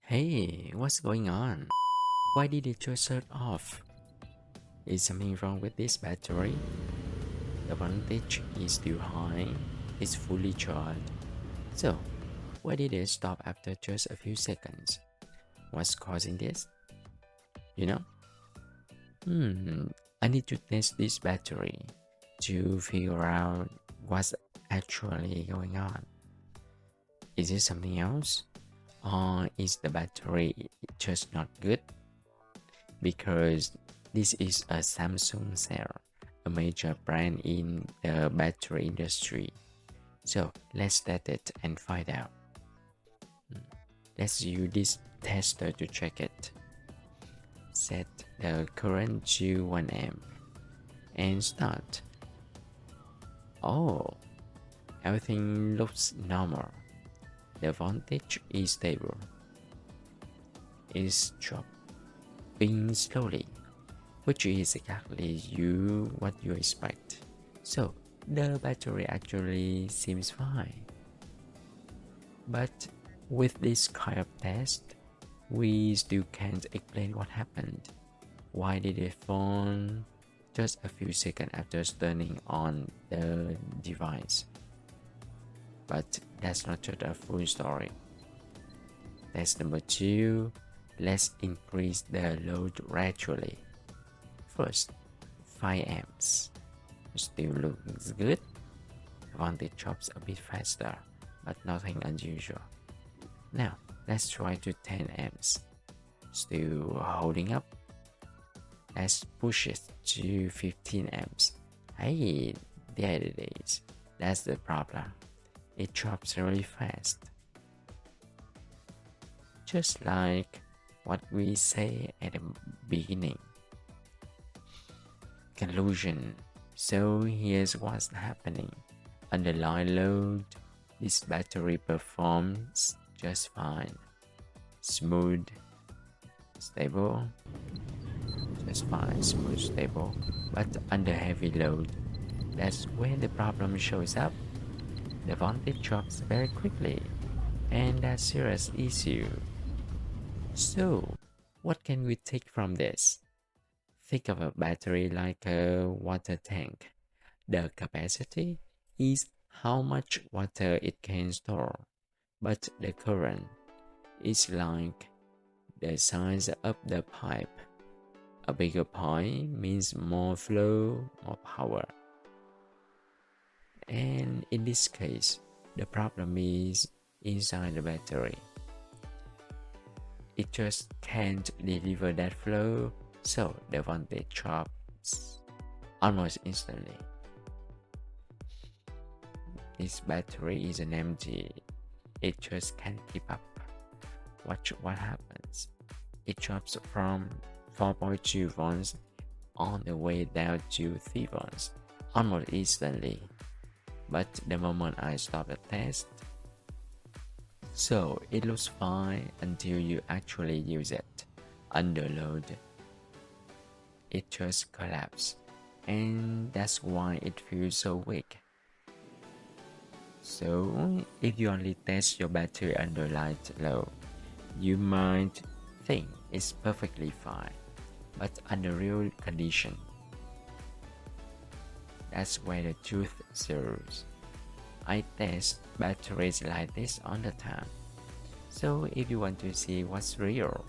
Hey, what's going on? Why did it just shut off? Is something wrong with this battery? The voltage is too high. It's fully charged. So, why did it stop after just a few seconds? What's causing this? You know? I need to test this battery to figure out what's actually going on. Is it something else? Or is the battery just not good? Because this is a Samsung cell, a major brand in the battery industry. So let's test it and find out. Let's use this tester to check it. Set the current to 1 amp and start. Oh, everything looks normal. The voltage is stable. It's dropping slowly, which is exactly what you expect. So the battery actually seems fine. But with this kind of test, we still can't explain what happened. Why did it fall just a few seconds after turning on the device? But that's not the full story. Test number 2, let's increase the load gradually. First, 5 amps. Still looks good. Voltage drops a bit faster, but nothing unusual. Now, let's try to 10 amps. Still holding up. Let's push it to 15 amps. Hey, there it is. That's the problem. It drops really fast. Just like what we say at the beginning. Conclusion. So here's what's happening. Under light load, this battery performs just fine. Smooth, stable, just fine, smooth, stable. But under heavy load, that's where the problem shows up. The voltage drops very quickly, and that's a serious issue. So, what can we take from this? Think of a battery like a water tank. The capacity is how much water it can store, but the current is like the size of the pipe. A bigger pipe means more flow, more power. And in this case, the problem is inside the battery. It just can't deliver that flow, so the voltage drops almost instantly. This battery isn't empty, it just can't keep up. Watch what happens. It drops from 4.2 volts on the way down to 3 volts almost instantly. But the moment I stop the test, so it looks fine until you actually use it. Under load, it just collapses, and that's why it feels so weak. So if you only test your battery under light load, you might think it's perfectly fine, but under real condition, that's where the truth serves. I test batteries like this all the time. So if you want to see what's real,